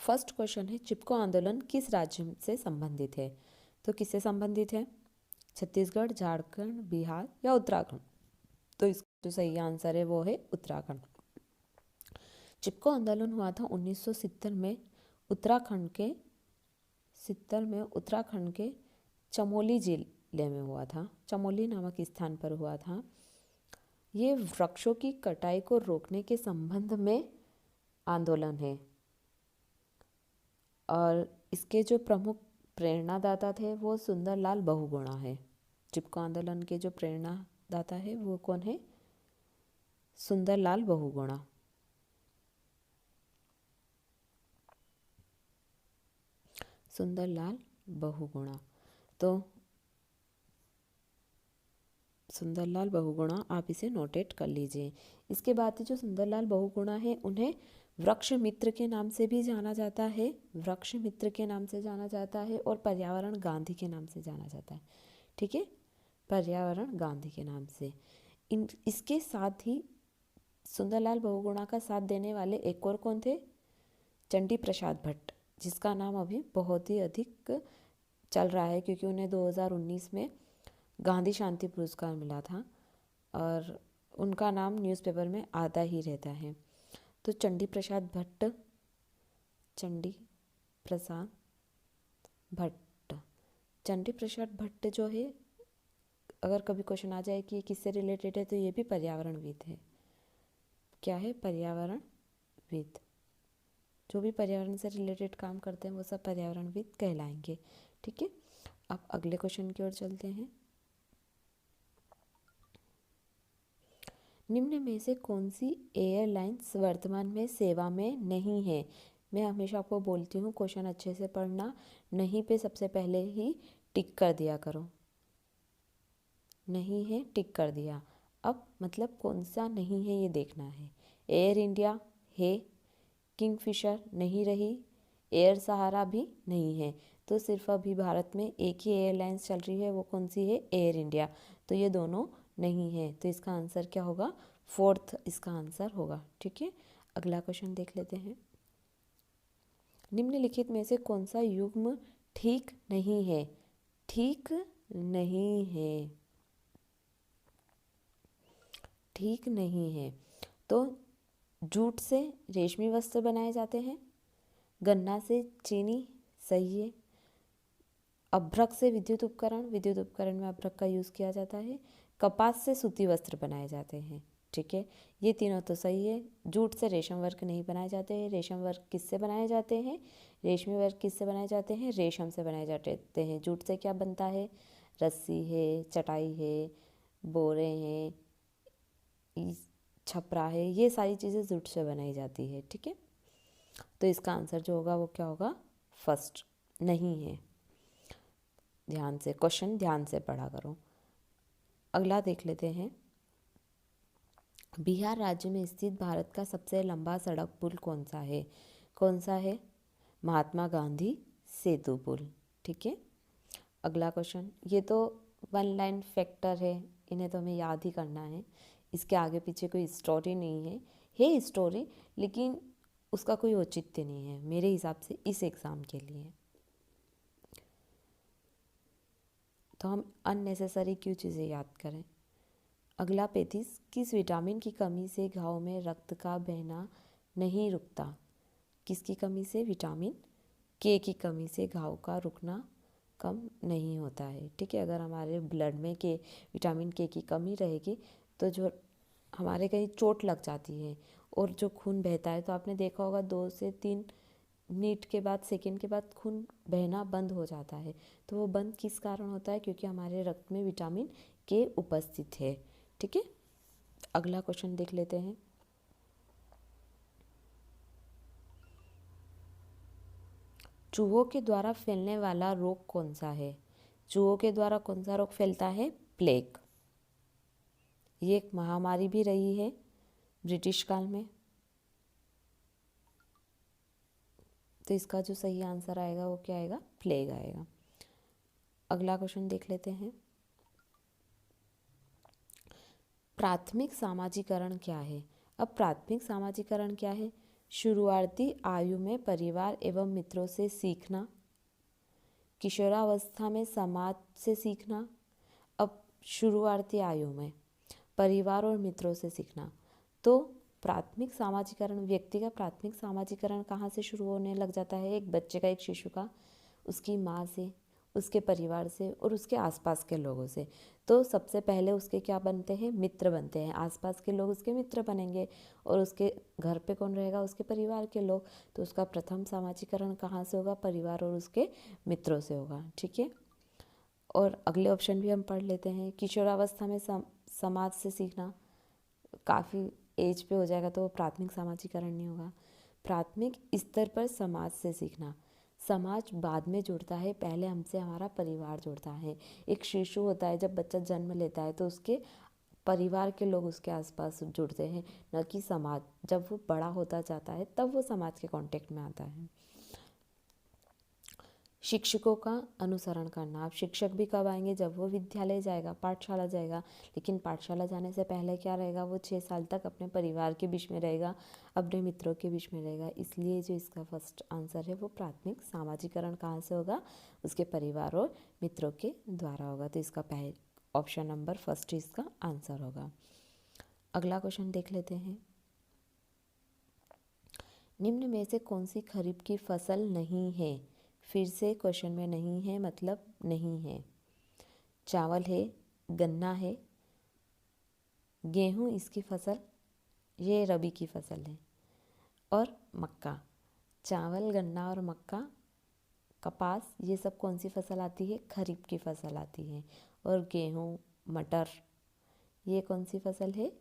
First question है, चिपको आंदोलन किस राज्य से संबंधित है? तो किससे संबंधित है? छत्तीसगढ़, झारखंड, बिहार या उत्तराखंड? तो इसका जो सही आंसर है वो है उत्तराखंड। चिपको आंदोलन हुआ था 1970 में उत्तराखंड के चमोली जिले में हुआ था। चमोली नामक स्थान पर हुआ था। ये वृक्षों की कटाई को रोकने के संबंध में आंदोलन है और इसके जो प्रमुख प्रेरणादाता थे वो सुंदरलाल बहुगुणा है। चिपको आंदोलन के जो प्रेरणादाता है वो कौन है? सुंदरलाल बहुगुणा। सुंदरलाल बहुगुणा। तो सुंदरलाल बहुगुणा आप इसे नोटेट कर लीजिए। इसके बाद जो सुंदरलाल बहुगुणा है उन्हें वृक्ष मित्र के नाम से भी जाना जाता है। वृक्ष मित्र के नाम से जाना जाता है और पर्यावरण गांधी के नाम से जाना जाता है। ठीक है, पर्यावरण गांधी के नाम से। इसके साथ ही सुंदरलाल बहुगुणा का साथ देने वाले एक और कौन थे? चंडी प्रसाद भट्ट, जिसका नाम अभी बहुत ही अधिक चल रहा है क्योंकि उन्हें 2019 में गांधी शांति पुरस्कार मिला था और उनका नाम न्यूज़पेपर में आता ही रहता है। तो चंडी प्रसाद भट्ट जो है, अगर कभी क्वेश्चन आ जाए कि ये किससे रिलेटेड है तो ये भी पर्यावरणविद है। क्या है? पर्यावरणविद। जो भी पर्यावरण से रिलेटेड काम करते हैं वो सब पर्यावरणविद कहलाएंगे। ठीक है, अब अगले क्वेश्चन की ओर चलते हैं। निम्न में से कौन सी एयरलाइंस वर्तमान में सेवा में नहीं है? मैं हमेशा आपको बोलती हूँ क्वेश्चन अच्छे से पढ़ना, नहीं पे सबसे पहले ही टिक कर दिया करो। नहीं है, टिक कर दिया। अब मतलब कौन सा नहीं है ये देखना है। एयर इंडिया है, किंगफिशर नहीं रही, एयर सहारा भी नहीं है। तो सिर्फ अभी भारत में एक ही एयरलाइंस चल रही है, वो कौन सी है? Air India. तो ये दोनों नहीं है, तो इसका आंसर क्या होगा? फोर्थ इसका आंसर होगा। ठीक है, अगला क्वेश्चन देख लेते हैं। निम्नलिखित में से कौन सा युग्म ठीक नहीं है? ठीक नहीं है, ठीक नहीं है। तो जूट से रेशमी वस्त्र बनाए जाते हैं, गन्ना से चीनी सही है, अभ्रक से विद्युत उपकरण में अभ्रक का यूज़ किया जाता है, कपास से सूती वस्त्र बनाए जाते हैं। ठीक है, ये तीनों तो सही है। जूट से रेशम वर्क नहीं बनाए जाते हैं। रेशम वर्क किससे बनाए जाते हैं? रेशमी वर्क किससे बनाए जाते हैं? रेशम से बनाए जाते हैं। जूट से क्या बनता है? रस्सी है, चटाई है, बोरे हैं, छपरा है, ये सारी चीज़ें जूट से बनाई जाती है। ठीक है, तो इसका आंसर जो होगा वो क्या होगा? फर्स्ट नहीं है। ध्यान से क्वेश्चन ध्यान से पढ़ा करो। अगला देख लेते हैं। बिहार राज्य में स्थित भारत का सबसे लंबा सड़क पुल कौन सा है? कौन सा है? महात्मा गांधी सेतु पुल। ठीक है, अगला क्वेश्चन। ये तो वन लाइन फैक्टर है, इन्हें तो हमें याद ही करना है। इसके आगे पीछे कोई स्टोरी नहीं है स्टोरी, लेकिन उसका कोई औचित्य नहीं है मेरे हिसाब से इस एग्ज़ाम के लिए। तो हम अननेसेसरी क्यों चीज़ें याद करें। अगला 35, किस विटामिन की कमी से घाव में रक्त का बहना नहीं रुकता? किसकी कमी से? विटामिन के की कमी से घाव का रुकना कम नहीं होता है। ठीक है, अगर हमारे ब्लड में विटामिन के की कमी रहेगी तो जो हमारे कहीं चोट लग जाती है और जो खून बहता है, तो आपने देखा होगा 2 से 3 मिनट के बाद, सेकंड के बाद खून बहना बंद हो जाता है। तो वो बंद किस कारण होता है? क्योंकि हमारे रक्त में विटामिन के उपस्थित है। ठीक है, अगला क्वेश्चन देख लेते हैं। चूहों के द्वारा फैलने वाला रोग कौन सा है? चूहों के द्वारा कौन सा रोग फैलता है? प्लेग। ये एक महामारी भी रही है ब्रिटिश काल में। तो इसका जो सही आंसर आएगा वो क्या आएगा? प्लेग आएगा। अगला क्वेश्चन देख लेते हैं। प्राथमिक सामाजिकरण क्या है? अब प्राथमिक सामाजिकरण क्या है? शुरुआती आयु में परिवार एवं मित्रों से सीखना, किशोरावस्था में समाज से सीखना। अब शुरुआती आयु में परिवार और मित्रों से सीखना, तो प्राथमिक सामाजिकरण, व्यक्ति का प्राथमिक सामाजिकरण कहाँ से शुरू होने लग जाता है? एक बच्चे का, एक शिशु का उसकी माँ से, उसके परिवार से और उसके आसपास के लोगों से। तो सबसे पहले उसके क्या बनते हैं? मित्र बनते हैं। आसपास के लोग उसके मित्र बनेंगे और उसके घर पे कौन रहेगा? उसके परिवार के लोग। तो उसका प्रथम सामाजिकरण कहाँ से होगा? परिवार और उसके मित्रों से होगा। ठीक है। और अगले ऑप्शन भी हम पढ़ लेते हैं। किशोरावस्था में समाज से सीखना, काफ़ी एज पे हो जाएगा तो वो प्राथमिक सामाजिकरण नहीं होगा। प्राथमिक स्तर पर समाज से सीखना, समाज बाद में जुड़ता है, पहले हमसे हमारा परिवार जुड़ता है। एक शिशु होता है, जब बच्चा जन्म लेता है तो उसके परिवार के लोग उसके आसपास जुड़ते हैं, न कि समाज। जब वो बड़ा होता जाता है तब वो समाज के कांटेक्ट में आता है। शिक्षकों का अनुसरण करना, अब शिक्षक भी कब आएंगे? जब वो विद्यालय जाएगा, पाठशाला जाएगा। लेकिन पाठशाला जाने से पहले क्या रहेगा? वो 6 साल तक अपने परिवार के बीच में रहेगा, अपने मित्रों के बीच में रहेगा। इसलिए जो इसका फर्स्ट आंसर है वो प्राथमिक सामाजिकरण कहाँ से होगा? उसके परिवार और मित्रों के द्वारा होगा। तो इसका पहले ऑप्शन नंबर फर्स्ट इसका आंसर होगा। अगला क्वेश्चन देख लेते हैं। निम्न में से कौन सी खरीफ की फसल नहीं है? फिर से क्वेश्चन में नहीं है मतलब नहीं है। चावल है, गन्ना है, गेहूँ इसकी फसल, ये रबी की फसल है, और मक्का। चावल, गन्ना और मक्का, कपास, ये सब कौन सी फसल आती है? खरीफ की फसल आती है। और गेहूँ, मटर, ये कौन सी फसल है?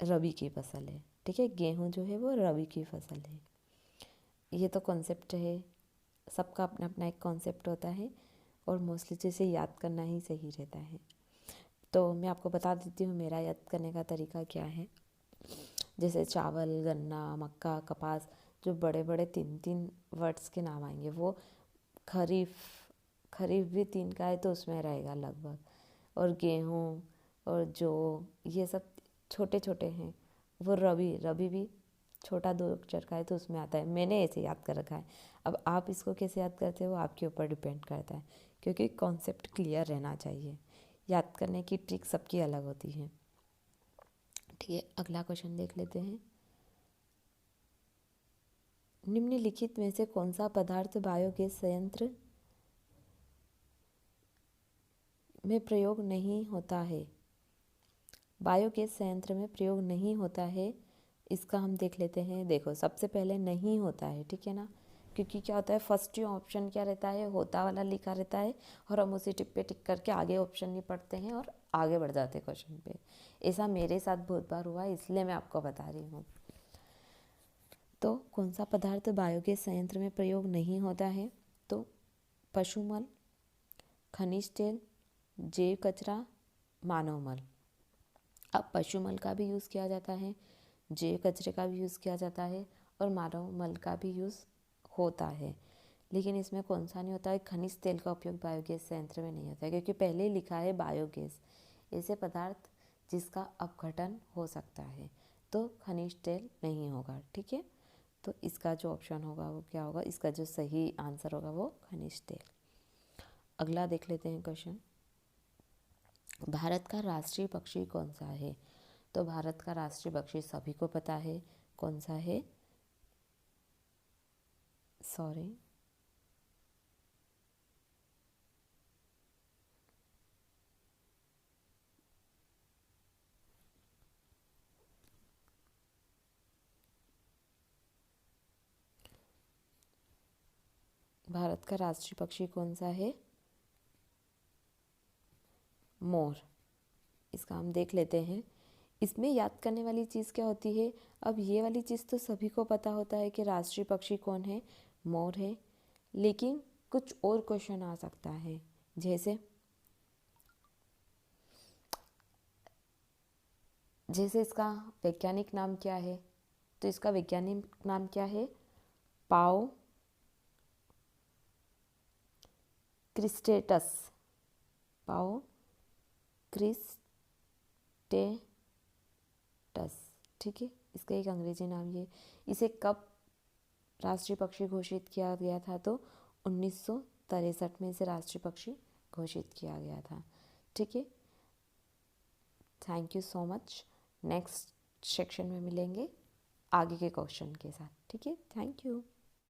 रबी की फसल है। ठीक है, गेहूँ जो है वो रबी की फसल है। ये तो कॉन्सेप्ट है, सबका अपना अपना एक कॉन्सेप्ट होता है और मोस्टली जिसे याद करना ही सही रहता है। तो मैं आपको बता देती हूँ मेरा याद करने का तरीका क्या है। जैसे चावल, गन्ना, मक्का, कपास, जो बड़े बड़े 3-3 वर्ड्स के नाम आएंगे, वो खरीफ, खरीफ भी 3 का है तो उसमें रहेगा लगभग। और गेहूँ और जो ये सब छोटे छोटे हैं, वो रबी, रबी भी छोटा 2 अक्षर का है तो उसमें आता है। मैंने ऐसे याद कर रखा है। अब आप इसको कैसे याद करते हो आपके ऊपर डिपेंड करता है, क्योंकि कॉन्सेप्ट क्लियर रहना चाहिए। याद करने की ट्रिक सबकी अलग होती है। ठीक है, अगला क्वेश्चन देख लेते हैं। निम्नलिखित में से कौन सा पदार्थ बायोगैस संयंत्र में प्रयोग नहीं होता है? बायोगैस संयंत्र में प्रयोग नहीं होता है, इसका हम देख लेते हैं। देखो, सबसे पहले नहीं होता है, ठीक है ना, क्योंकि क्या होता है, फर्स्ट ही ऑप्शन क्या रहता है? होता वाला लिखा रहता है और हम उसी टिक पे टिक करके आगे ऑप्शन नहीं पढ़ते हैं और आगे बढ़ जाते हैं क्वेश्चन पे। ऐसा मेरे साथ बहुत बार हुआ है, इसलिए मैं आपको बता रही हूँ। तो कौन सा पदार्थ बायोगैस संयंत्र में प्रयोग नहीं होता है? तो पशुमल, खनिज तेल, जैव कचरा, मानव मल। अब पशुमल का भी यूज़ किया जाता है, जैव कचरे का भी यूज़ किया जाता है और मानव मल का भी यूज़ होता है। लेकिन इसमें कौन सा नहीं होता है? खनिज तेल का उपयोग बायोगैस संयंत्र में नहीं होता है, क्योंकि पहले ही लिखा है बायोगैस, ऐसे पदार्थ जिसका अपघटन हो सकता है, तो खनिज तेल नहीं होगा। ठीक है, तो इसका जो ऑप्शन होगा वो क्या होगा? इसका जो सही आंसर होगा वो खनिज तेल। अगला देख लेते हैं क्वेश्चन। भारत का राष्ट्रीय पक्षी कौन सा है? तो भारत का राष्ट्रीय पक्षी सभी को पता है, कौन सा है? सॉरी, भारत का राष्ट्रीय पक्षी कौन सा है? मोर। इसका हम देख लेते हैं। इसमें याद करने वाली चीज़ क्या होती है? अब ये वाली चीज़ तो सभी को पता होता है कि राष्ट्रीय पक्षी कौन है? मोर है। लेकिन कुछ और क्वेश्चन आ सकता है, जैसे जैसे इसका वैज्ञानिक नाम क्या है? तो इसका वैज्ञानिक नाम क्या है? पाओ क्रिस्टेटस, पाओ क्रिस्टेटस। ठीक है, इसका एक अंग्रेजी नाम ये। इसे कब राष्ट्रीय पक्षी घोषित किया गया था? तो 1963 में इसे राष्ट्रीय पक्षी घोषित किया गया था। ठीक है, thank you so much. Next section में मिलेंगे आगे के क्वेश्चन के साथ। ठीक है, थैंक यू।